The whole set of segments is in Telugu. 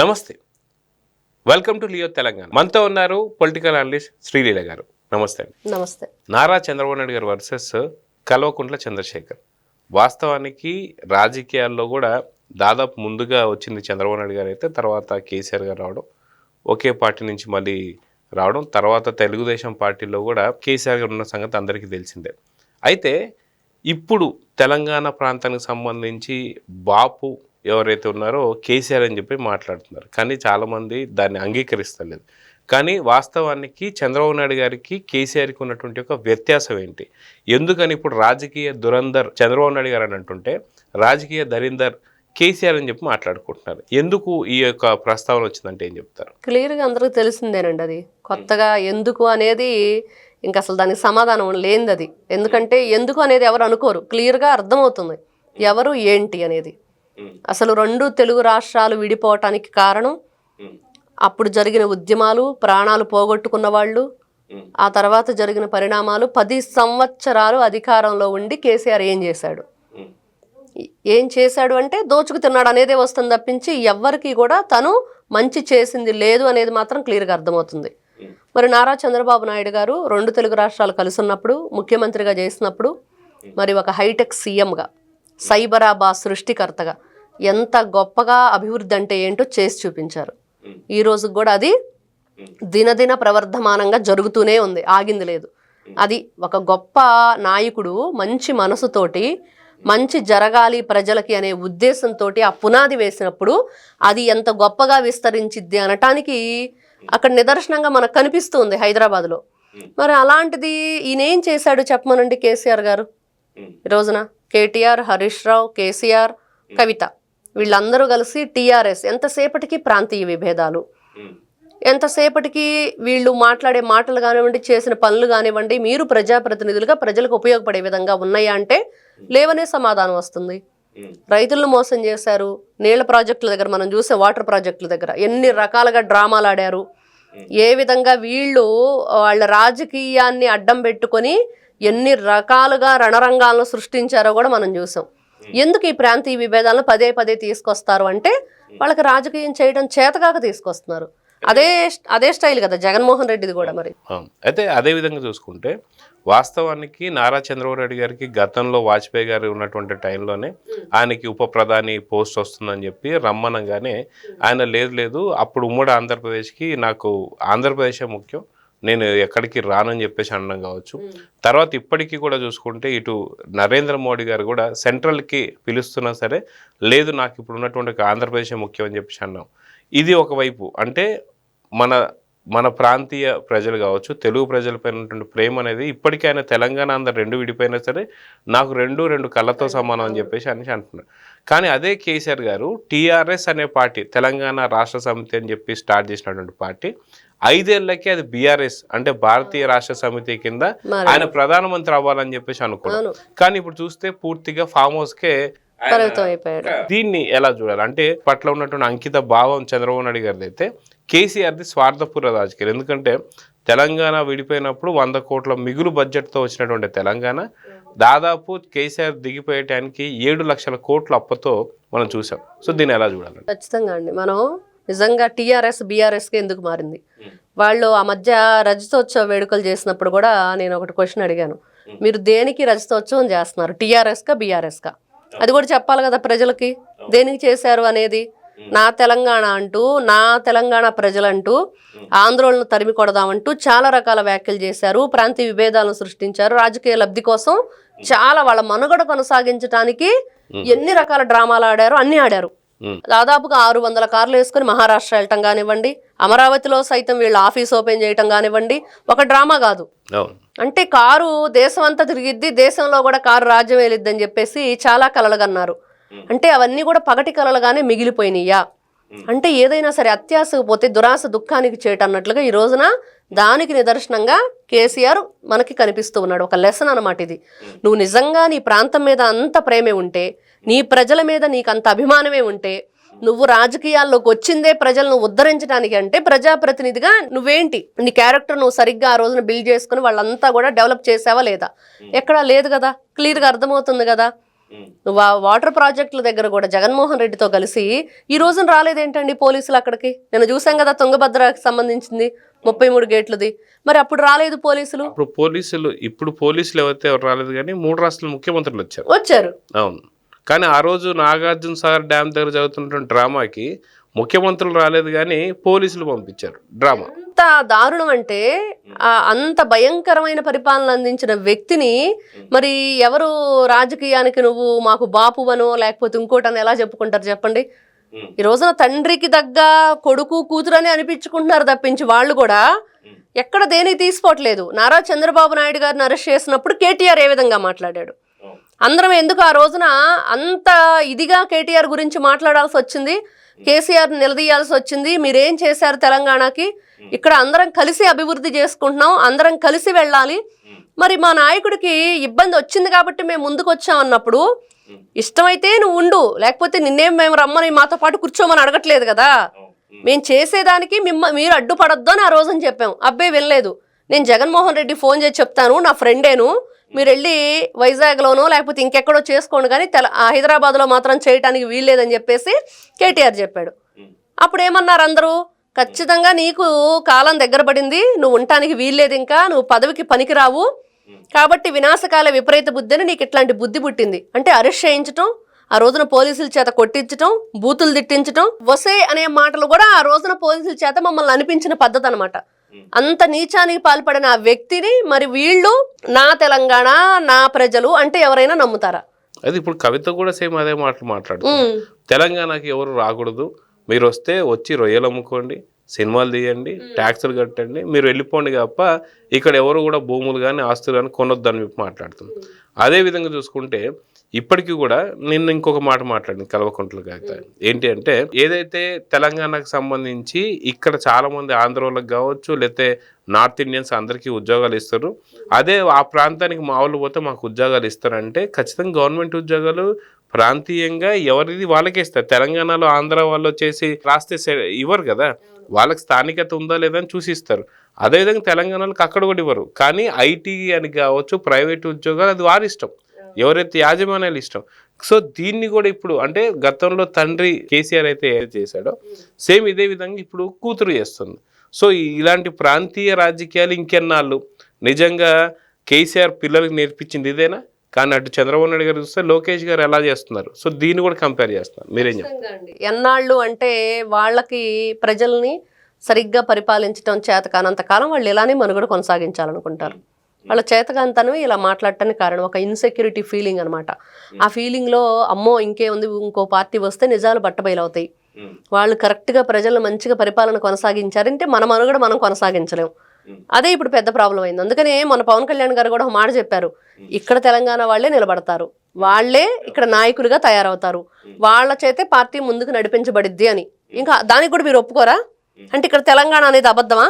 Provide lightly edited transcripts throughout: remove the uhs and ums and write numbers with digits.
నమస్తే, వెల్కమ్ టు లియో తెలంగాణ. మనతో ఉన్నారు పొలిటికల్ అనలిస్ట్ శ్రీలీల గారు. నమస్తే అండి. నమస్తే. నారా చంద్రబాబు నాయుడు గారు వర్సెస్ కల్వకుంట్ల చంద్రశేఖర్. వాస్తవానికి రాజకీయాల్లో కూడా దాదాపు ముందుగా వచ్చింది చంద్రబాబు నాయుడు గారు అయితే, తర్వాత కేసీఆర్ గారు రావడం, ఒకే పార్టీ నుంచి మళ్ళీ రావడం, తర్వాత తెలుగుదేశం పార్టీలో కూడా కేసీఆర్ గారు ఉన్న సంగతి అందరికీ తెలిసిందే. అయితే ఇప్పుడు తెలంగాణ ప్రాంతానికి సంబంధించి బాపు ఎవరైతే ఉన్నారో కేసీఆర్ అని చెప్పి మాట్లాడుతున్నారు, కానీ చాలామంది దాన్ని అంగీకరిస్తలేదు. కానీ వాస్తవానికి చంద్రబాబు నాయుడు గారికి కేసీఆర్కి ఉన్నటువంటి ఒక వ్యత్యాసం ఏంటి, ఎందుకని ఇప్పుడు రాజకీయ దురంధర్ చంద్రబాబు నాయుడు గారు అని అంటుంటే రాజకీయ దరిందర్ కేసీఆర్ అని చెప్పి మాట్లాడుకుంటున్నారు? ఎందుకు ఈ యొక్క ప్రస్తావన వచ్చిందంటే ఏం చెప్తారు? క్లియర్గా అందరికీ తెలిసిందేనండి. అది కొత్తగా ఎందుకు అనేది ఇంకా అసలు దానికి సమాధానం లేనిది అది. ఎందుకంటే ఎందుకు అనేది ఎవరు అనుకోరు, క్లియర్గా అర్థమవుతుంది ఎవరు ఏంటి అనేది. అసలు రెండు తెలుగు రాష్ట్రాలు విడిపోవటానికి కారణం అప్పుడు జరిగిన ఉద్యమాలు, ప్రాణాలు పోగొట్టుకున్న వాళ్ళు, ఆ తర్వాత జరిగిన పరిణామాలు. 10 సంవత్సరాలు అధికారంలో ఉండి కేసీఆర్ ఏం చేశాడు అంటే దోచుకు తిన్నాడు అనేదే వస్తుంది తప్పించి ఎవ్వరికి కూడా తను మంచి చేసింది లేదు అనేది మాత్రం క్లియర్గా అర్థమవుతుంది. మరి నారా చంద్రబాబు నాయుడు గారు రెండు తెలుగు రాష్ట్రాలు కలిసి ఉన్నప్పుడు, ముఖ్యమంత్రిగా చేసినప్పుడు, మరి ఒక హైటెక్ సీఎంగా, సైబరాబాద్ సృష్టికర్తగా ఎంత గొప్పగా అభివృద్ధి అంటే ఏంటో చేసి చూపించారు. ఈ రోజు కూడా అది దినదిన ప్రవర్ధమానంగా జరుగుతూనే ఉంది, ఆగింది లేదు. అది ఒక గొప్ప నాయకుడు మంచి మనసుతోటి మంచి జరగాలి ప్రజలకి అనే ఉద్దేశంతో ఆ పునాది వేసినప్పుడు అది ఎంత గొప్పగా విస్తరించిద్ది అనటానికి అక్కడ నిదర్శనంగా మనకు కనిపిస్తుంది హైదరాబాద్లో. మరి అలాంటిది ఈయన ఏం చేశాడు చెప్పమనండి కేసీఆర్ గారు. ఈ రోజున కేటీఆర్, హరీష్ రావు, కేసీఆర్, కవిత వీళ్ళందరూ కలిసి టీఆర్ఎస్ ఎంతసేపటికి ప్రాంతీయ విభేదాలు, ఎంతసేపటికి వీళ్ళు మాట్లాడే మాటలు కానివ్వండి, చేసిన పనులు కానివ్వండి, మీరు ప్రజాప్రతినిధులుగా ప్రజలకు ఉపయోగపడే విధంగా ఉన్నాయా అంటే లేవనే సమాధానం వస్తుంది. రైతులను మోసం చేశారు. నీళ్ల ప్రాజెక్టుల దగ్గర మనం చూసే వాటర్ ప్రాజెక్టుల దగ్గర ఎన్ని రకాలుగా డ్రామాలు ఆడారు. ఏ విధంగా వీళ్ళు వాళ్ళ రాజకీయాన్ని అడ్డం పెట్టుకొని ఎన్ని రకాలుగా రణరంగాలను సృష్టించారో కూడా మనం చూసాం. ఎందుకు ఈ ప్రాంతీయ విభేదాలను పదే పదే తీసుకొస్తారు అంటే వాళ్ళకి రాజకీయం చేయడం చేతగాక తీసుకొస్తున్నారు. అదే స్టైల్ కదా జగన్మోహన్ రెడ్డిది కూడా. మరి అయితే అదే విధంగా చూసుకుంటే వాస్తవానికి నారా చంద్రబాబు నాయుడు గారికి గతంలో వాజ్పేయి గారు ఉన్నటువంటి టైంలోనే ఆయనకి ఉప ప్రధాని పోస్ట్ వస్తుందని చెప్పి రమ్మనగానే ఆయన లేదు అప్పుడు ఉమ్మడి ఆంధ్రప్రదేశ్కి నాకు ఆంధ్రప్రదేశే ముఖ్యం, నేను ఎక్కడికి రానని చెప్పేసి అనడం కావచ్చు. తర్వాత ఇప్పటికీ కూడా చూసుకుంటే ఇటు నరేంద్ర మోడీ గారు కూడా సెంట్రల్కి పిలుస్తున్నా సరే లేదు నాకు ఇప్పుడు ఉన్నటువంటి ఆంధ్రప్రదేశే ముఖ్యం అని చెప్పేసి అన్నాం. ఇది ఒకవైపు అంటే మన ప్రాంతీయ ప్రజలు కావచ్చు, తెలుగు ప్రజలపైన ఉన్నటువంటి ప్రేమ అనేది ఇప్పటికీ ఆయన తెలంగాణ ఆంధ్ర రెండు విడిపోయినా సరే నాకు రెండు కళ్ళతో సమానం అని చెప్పేసి అంటున్నారు. కానీ అదే కేసీఆర్ గారు టీఆర్ఎస్ అనే పార్టీ, తెలంగాణ రాష్ట్ర సమితి అని చెప్పి స్టార్ట్ చేసినటువంటి పార్టీ 5 ఏళ్ళకి అది బీఆర్ఎస్ అంటే భారతీయ రాష్ట్ర సమితి కింద ఆయన ప్రధానమంత్రి అవ్వాలని చెప్పేసి అనుకున్నాను. కానీ ఇప్పుడు చూస్తే పూర్తిగా ఫామ్ హౌస్కే దీన్ని ఎలా చూడాలి అంటే పట్ల ఉన్నటువంటి అంకిత భావం చంద్రబాబు నాయుడు గారిది అయితే కేసీఆర్ది స్వార్థపూర్వ రాజకీయాలు. ఎందుకంటే తెలంగాణ విడిపోయినప్పుడు 100 కోట్ల మిగులు బడ్జెట్తో వచ్చినటువంటి తెలంగాణ దాదాపు కేసీఆర్ దిగిపోయటానికి 7 లక్షల కోట్ల అప్పుతో మనం చూసాం. సో దీన్ని ఎలా చూడాలి? ఖచ్చితంగా అండి, మనం నిజంగా టీఆర్ఎస్ బీఆర్ఎస్కి ఎందుకు మారింది? వాళ్ళు ఆ మధ్య రజతోత్సవ వేడుకలు చేసినప్పుడు కూడా నేను ఒకటి క్వశ్చన్ అడిగాను, మీరు దేనికి రజతోత్సవం చేస్తున్నారు, టీఆర్ఎస్కా బీఆర్ఎస్కా? అది కూడా చెప్పాలి కదా ప్రజలకి, దేనికి చేశారు అనేది. నా తెలంగాణ అంటూ, నా తెలంగాణ ప్రజలంటూ ఆందోళనను తరిమి కొడదామంటూ చాలా రకాల వ్యాఖ్యలు చేశారు, ప్రాంతీయ విభేదాలను సృష్టించారు, రాజకీయ లబ్ధి కోసం చాలా వాళ్ళ మనుగడ కొనసాగించడానికి ఎన్ని రకాల డ్రామాలు ఆడారు, అన్ని ఆడారు. దాదాపుగా 600 కార్లు వేసుకుని మహారాష్ట్ర వెళ్ళటం కానివ్వండి, అమరావతిలో సైతం వీళ్ళు ఆఫీస్ ఓపెన్ చేయటం కానివ్వండి, ఒక డ్రామా కాదు. అంటే కారు దేశం అంతా తిరిగిద్ది, దేశంలో కూడా కారు రాజ్యం వెళ్ళిద్దని చెప్పేసి చాలా కలలు కన్నారు. అంటే అవన్నీ కూడా పగటి కలలుగానే మిగిలిపోయినాయా? అంటే ఏదైనా సరే అత్యాశకు పోతే దురాశ దుఃఖానికి చేయటన్నట్లుగా ఈ రోజున దానికి నిదర్శనంగా కేసీఆర్ మనకి కనిపిస్తూ ఉన్నాడు. ఒక లెసన్ అనమాట ఇది. నువ్వు నిజంగా నీ ప్రాంతం మీద అంత ప్రేమే ఉంటే, నీ ప్రజల మీద నీకు అంత అభిమానమే ఉంటే, నువ్వు రాజకీయాల్లోకి వచ్చిందే ప్రజలను ఉద్ధరించడానికి అంటే ప్రజాప్రతినిధిగా నువ్వేంటి, నీ క్యారెక్టర్ నువ్వు సరిగ్గా ఆ రోజున బిల్డ్ చేసుకుని వాళ్ళంతా కూడా డెవలప్ చేసావా లేదా? ఎక్కడా లేదు కదా, క్లియర్గా అర్థమవుతుంది కదా. వాటర్ ప్రాజెక్టుల దగ్గర కూడా జగన్మోహన్ రెడ్డితో కలిసి ఈ రోజున రాలేదేంటండి పోలీసులు అక్కడికి? నేను చూసాం కదా తుంగభద్రకి సంబంధించింది 33 గేట్లది, మరి అప్పుడు రాలేదు పోలీసులు. ఇప్పుడు పోలీసులు ఎవరు రాలేదు, కానీ 3 రాష్ట్రాల ముఖ్యమంత్రులు వచ్చారు. అవును, కానీ ఆ రోజు నాగార్జున సాగర్ డ్యామ్ దగ్గర జరుగుతున్నటువంటి డ్రామాకి ముఖ్యమంత్రులు రాలేదు కానీ పోలీసులు పంపించారు డ్రామా. ఎంత దారుణం అంటే అంత భయంకరమైన పరిపాలన అందించిన వ్యక్తిని మరి ఎవరు రాజకీయానికి నువ్వు మాకు బాపువనో లేకపోతే ఇంకోటని ఎలా చెప్పుకుంటారు చెప్పండి? ఈ రోజున తండ్రికి తగ్గ కొడుకు కూతురు అని అనిపించుకుంటున్నారు తప్పించి వాళ్ళు కూడా ఎక్కడ దేనికి తీసుకోవట్లేదు. నారా చంద్రబాబు నాయుడు గారిని అరెస్ట్ చేసినప్పుడు కేటీఆర్ ఏ విధంగా మాట్లాడాడు? అందరం ఎందుకు ఆ రోజున అంత ఇదిగా కేటీఆర్ గురించి మాట్లాడాల్సి వచ్చింది? కేసీఆర్ నిలదీయాల్సి వచ్చింది. మీరేం చేశారు తెలంగాణకి? ఇక్కడ అందరం కలిసి అభివృద్ధి చేసుకుంటున్నాం, అందరం కలిసి వెళ్ళాలి. మరి మా నాయకుడికి ఇబ్బంది వచ్చింది కాబట్టి మేము ముందుకు వచ్చాం అన్నప్పుడు ఇష్టమైతే నువ్వు ఉండు, లేకపోతే నిన్నేం మేము రమ్మని మాతో పాటు కూర్చోమని అడగట్లేదు కదా. మేము చేసేదానికి మీరు అడ్డుపడొద్దు అని ఆ రోజున చెప్పాం. అబ్బాయి వెళ్ళలేదు. నేను జగన్మోహన్ రెడ్డి ఫోన్ చేసి చెప్తాను, నా ఫ్రెండేను, మీరు వెళ్ళి వైజాగ్లోనో లేకపోతే ఇంకెక్కడో చేసుకోండి, కానీ హైదరాబాద్లో మాత్రం చేయటానికి వీల్లేదని చెప్పేసి కేటీఆర్ చెప్పాడు. అప్పుడు ఏమన్నారు అందరూ? ఖచ్చితంగా నీకు కాలం దగ్గర పడింది, నువ్వు ఉండటానికి వీల్లేదు, ఇంకా నువ్వు పదవికి పనికిరావు, కాబట్టి వినాశకాల విపరీత బుద్ధిని నీకు ఇట్లాంటి బుద్ధి పుట్టింది అంటే అరెస్ట్ చేయించటం, ఆ రోజున పోలీసుల చేత కొట్టించటం, బూతులు తిట్టించటం, వసే అనే మాటలు కూడా ఆ రోజున పోలీసుల చేత మమ్మల్ని అనిపించిన పద్ధతి అనమాట. అంత నీచానికి పాల్పడిన ఆ వ్యక్తిని మరి వీళ్ళు నా తెలంగాణ నా ప్రజలు అంటే ఎవరైనా నమ్ముతారా? అది ఇప్పుడు కవిత కూడా సేమ్ అదే మాటలు మాట్లాడుతుంది. తెలంగాణకి ఎవరు రాకూడదు, మీరు వస్తే వచ్చి రొయ్యలు అమ్ముకోండి, సినిమాలు తీయండి, ట్యాక్సులు కట్టండి, మీరు వెళ్ళిపోండి తప్ప ఇక్కడ ఎవరు కూడా భూములు కానీ ఆస్తులు కానీ కొనొద్దని చెప్పి మాట్లాడుతుంది. అదేవిధంగా చూసుకుంటే ఇప్పటికీ కూడా నిన్న ఇంకొక మాట మాట్లాడింది కల్వకుంట్ల కవిత. ఏంటి అంటే ఏదైతే తెలంగాణకు సంబంధించి ఇక్కడ చాలా మంది ఆంధ్రోళ్ళకి కావచ్చు లేకపోతే నార్త్ ఇండియన్స్ అందరికీ ఉద్యోగాలు ఇస్తారు, అదే ఆ ప్రాంతానికి మా వాళ్ళు పోతే మాకు ఉద్యోగాలు ఇస్తారంటే ఖచ్చితంగా గవర్నమెంట్ ఉద్యోగాలు ప్రాంతీయంగా ఎవరిది వాళ్ళకే ఇస్తారు. తెలంగాణలో ఆంధ్ర వాళ్ళు వచ్చేసి రాస్తే ఇవ్వరు కదా, వాళ్ళకి స్థానికత ఉందా లేదా అని చూసి ఇస్తారు. అదేవిధంగా తెలంగాణలోకి అక్కడ కూడా ఇవ్వరు. కానీ ఐటీ అని కావచ్చు ప్రైవేట్ ఉద్యోగాలు అది వారి ఇష్టం, ఎవరైతే యాజమాన్యాలు ఇష్టం. సో దీన్ని కూడా ఇప్పుడు అంటే గతంలో తండ్రి కేసీఆర్ అయితే ఏది చేశాడో సేమ్ ఇదే విధంగా ఇప్పుడు కూతురు చేస్తుంది. సో ఇలాంటి ప్రాంతీయ రాజకీయాలు ఇంకెన్నాళ్ళు? నిజంగా కేసీఆర్ పిల్లలకు నేర్పించింది ఇదేనా? కానీ అటు చంద్రబాబు నాయుడు గారు చూస్తే లోకేష్ గారు ఎలా చేస్తున్నారు? సో దీన్ని కూడా కంపేర్ చేస్తున్నారు. మీరేం చెప్తారు? ఎన్నాళ్ళు అంటే వాళ్ళకి ప్రజల్ని సరిగ్గా పరిపాలించడం చేత కానంత కాలం వాళ్ళు ఇలానే మనుగడ కొనసాగించాలనుకుంటారు. వాళ్ళ చేతకాంతనమే ఇలా మాట్లాడటానికి కారణం ఒక ఇన్సెక్యూరిటీ ఫీలింగ్ అనమాట. ఆ ఫీలింగ్లో అమ్మో ఇంకేముంది, ఇంకో పార్టీ వస్తే నిజాలు బట్టబయలవుతాయి, వాళ్ళు కరెక్ట్గా ప్రజలను మంచిగా పరిపాలన కొనసాగించారంటే మన మనుగడ మనం కొనసాగించలేం. అదే ఇప్పుడు పెద్ద ప్రాబ్లం అయింది. అందుకనే మన పవన్ కళ్యాణ్ గారు కూడా ఒక మాట చెప్పారు, ఇక్కడ తెలంగాణ వాళ్ళే నిలబడతారు, వాళ్ళే ఇక్కడ నాయకులుగా తయారవుతారు, వాళ్ళ చేతే పార్టీ ముందుకు నడిపించబడిద్ది అని. ఇంకా దానికి కూడా మీరు ఒప్పుకోరా? అంటే ఇక్కడ తెలంగాణ అనేది అబద్ధమా?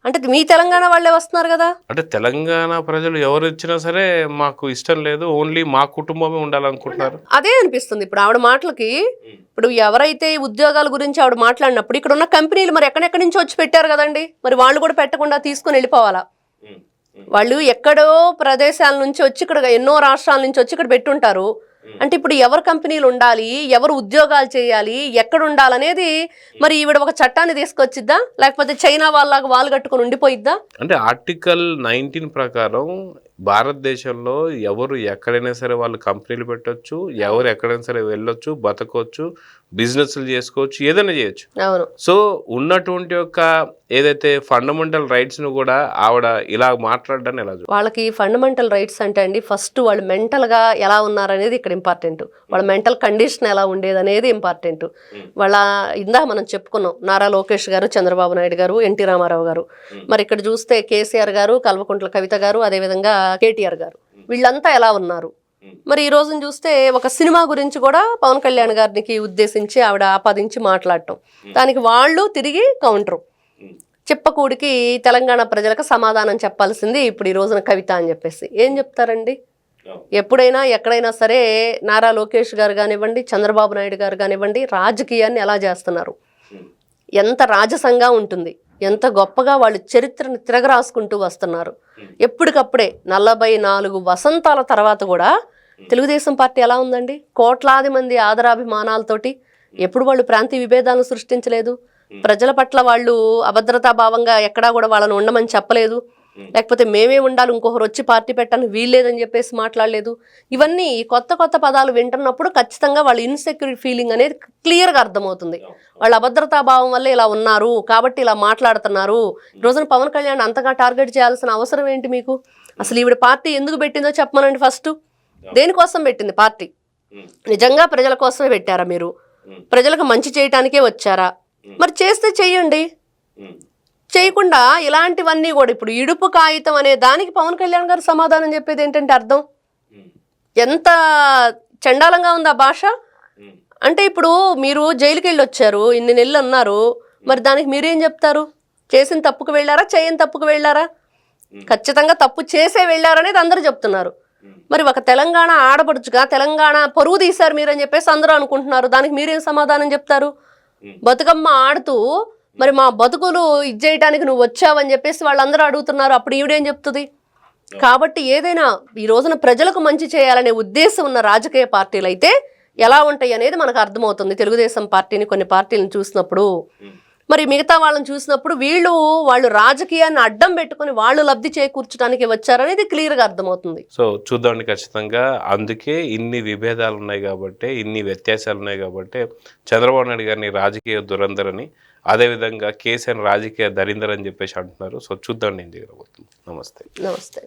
అంటే మీ తెలంగాణ వాళ్ళే వస్తున్నారు కదా. అంటే తెలంగాణ ప్రజలు ఎవరు ఇచ్చినా సరే మాకు ఇష్టం లేదు, ఓన్లీ మా కుటుంబమే ఉండాలనుకుంటున్నారు. అదే అనిపిస్తుంది ఇప్పుడు ఆవిడ మాటలకి. ఇప్పుడు ఎవరైతే ఉద్యోగాల గురించి ఆవిడ మాట్లాడినప్పుడు ఇక్కడ ఉన్న కంపెనీలు మరి ఎక్కడెక్కడి నుంచి వచ్చి పెట్టారు కదండి, మరి వాళ్ళు కూడా పెట్టకుండా తీసుకుని వెళ్ళిపోవాలా? వాళ్ళు ఎక్కడో ప్రదేశాల నుంచి వచ్చి ఇక్కడ ఎన్నో రాష్ట్రాల నుంచి వచ్చి ఇక్కడ పెట్టుంటారు. అంటే ఇప్పుడు ఎవరు కంపెనీలు ఉండాలి, ఎవరు ఉద్యోగాలు చేయాలి, ఎక్కడ ఉండాలనేది మరి ఈవిడ ఒక చట్టాన్ని తీసుకొచ్చిద్దా, లేకపోతే చైనా వాళ్ళలాగా వాళ్ళు కట్టుకుని ఉండిపోయిద్దా? అంటే ఆర్టికల్ 19 ప్రకారం భారతదేశంలో ఎవరు ఎక్కడైనా సరే వాళ్ళు కంపెనీలు పెట్టవచ్చు, ఎవరు ఎక్కడైనా సరే వెళ్ళొచ్చు, బతకొచ్చు, బిజినెస్లు చేసుకోవచ్చు, ఏదైనా చేయొచ్చు. అవును. సో ఉన్నటువంటి యొక్క ఏదైతే ఫండమెంటల్ రైట్స్ ను కూడా ఆవిడ ఇలా మాట్లాడడాన్ని ఎలా? వాళ్ళకి ఫండమెంటల్ రైట్స్ అంటే అండి ఫస్ట్ వాళ్ళు మెంటల్ గా ఎలా ఉన్నారనేది ఇక్కడ ఇంపార్టెంట్, వాళ్ళ మెంటల్ కండిషన్ ఎలా ఉండేది అనేది ఇంపార్టెంట్. వాళ్ళ ఇందా మనం చెప్పుకున్నాం, నారా లోకేష్ గారు, చంద్రబాబు నాయుడు గారు, ఎన్టీ రామారావు గారు, మరి ఇక్కడ చూస్తే కేసీఆర్ గారు, కల్వకుంట్ల కవిత గారు, అదేవిధంగా కేటీఆర్ గారు, వీళ్ళంతా ఎలా ఉన్నారు? మరి ఈ రోజున చూస్తే ఒక సినిమా గురించి కూడా పవన్ కళ్యాణ్ గారికి ఉద్దేశించి ఆవిడ ఆపాదించి మాట్లాడటం, దానికి వాళ్ళు తిరిగి కౌంటరు. చిప్పకూడికి తెలంగాణ ప్రజలకు సమాధానం చెప్పాల్సింది ఇప్పుడు ఈ రోజున కవిత అని చెప్పేసి ఏం చెప్తారండి? ఎప్పుడైనా ఎక్కడైనా సరే నారా లోకేష్ గారు కానివ్వండి, చంద్రబాబు నాయుడు గారు కానివ్వండి, రాజకీయాన్ని ఎలా చేస్తున్నారు, ఎంత రాజసంగా ఉంటుంది, ఎంత గొప్పగా వాళ్ళు చరిత్రను తిరగరాసుకుంటూ వస్తున్నారు. ఎప్పటికప్పుడే 44 వసంతాల తర్వాత కూడా తెలుగుదేశం పార్టీ ఎలా ఉందండి? కోట్లాది మంది ఆదరాభిమానాలతోటి ఎప్పుడు వాళ్ళు ప్రాంతీయ విభేదాలను సృష్టించలేదు. ప్రజల పట్ల వాళ్ళు అభద్రతా భావంగా ఎక్కడా కూడా వాళ్ళని ఉండమని చెప్పలేదు. లేకపోతే మేమే ఉండాలి, ఇంకొకరు వచ్చి పార్టీ పెట్టాలని వీల్లేదని చెప్పేసి మాట్లాడలేదు. ఇవన్నీ కొత్త కొత్త పదాలు వింటున్నప్పుడు ఖచ్చితంగా వాళ్ళ ఇన్సెక్యూరిటీ ఫీలింగ్ అనేది క్లియర్గా అర్థమవుతుంది. వాళ్ళ అభద్రతా భావం వల్ల ఇలా ఉన్నారు కాబట్టి ఇలా మాట్లాడుతున్నారు. ఈ రోజున పవన్ కళ్యాణ్ అంతగా టార్గెట్ చేయాల్సిన అవసరం ఏంటి మీకు? అసలు ఈవిడ పార్టీ ఎందుకు పెట్టిందో చెప్పమనండి. ఫస్ట్ దేనికోసం పెట్టింది పార్టీ? నిజంగా ప్రజల కోసమే పెట్టారా మీరు? ప్రజలకు మంచి చేయటానికే వచ్చారా? మరి చేస్తే చెయ్యండి. చేయకుండా ఇలాంటివన్నీ కూడా ఇప్పుడు ఇడుపు కాగితం అనే దానికి పవన్ కళ్యాణ్ గారు సమాధానం చెప్పేది ఏంటంటే అర్థం ఎంత చండాలంగా ఉంది ఆ భాష. అంటే ఇప్పుడు మీరు జైలుకి వెళ్ళి వచ్చారు, ఇన్ని నెలలు ఉన్నారు, మరి దానికి మీరేం చెప్తారు? చేసిన తప్పుకు వెళ్ళారా, చేయని తప్పుకు వెళ్ళారా? ఖచ్చితంగా తప్పు చేసే వెళ్ళారనేది అందరూ చెప్తున్నారు. మరి ఒక తెలంగాణ ఆడపడుచుగా తెలంగాణ పరువు తీశారు మీరని చెప్పేసి అందరూ అనుకుంటున్నారు. దానికి మీరేం సమాధానం చెప్తారు? బతుకమ్మ ఆడుతూ మరి మా బతుకులు ఇచ్చేయటానికి నువ్వు వచ్చావని చెప్పేసి వాళ్ళందరూ అడుగుతున్నారు. అప్పుడు ఈవిడేం చెప్తుంది? కాబట్టి ఏదైనా ఈ రోజున ప్రజలకు మంచి చేయాలనే ఉద్దేశం ఉన్న రాజకీయ పార్టీలు అయితే ఎలా ఉంటాయి అనేది మనకు అర్థమవుతుంది. తెలుగుదేశం పార్టీని, కొన్ని పార్టీలను చూసినప్పుడు, మరి మిగతా వాళ్ళని చూసినప్పుడు వాళ్ళు రాజకీయాన్ని అడ్డం పెట్టుకుని వాళ్ళు లబ్ధి చేకూర్చడానికి వచ్చారనేది క్లియర్గా అర్థమవుతుంది. సో చూద్దామండి, ఖచ్చితంగా అందుకే ఇన్ని విభేదాలు ఉన్నాయి కాబట్టి, ఇన్ని వ్యత్యాసాలు ఉన్నాయి కాబట్టి చంద్రబాబు నాయుడు గారిని రాజకీయ దురంధరని, అదేవిధంగా కేసీఆర్ రాజకీయ దరిందర్ అని చెప్పేసి అంటున్నారు. సో చూద్దాం ఏం జరగబోతుంది. నమస్తే. నమస్తే.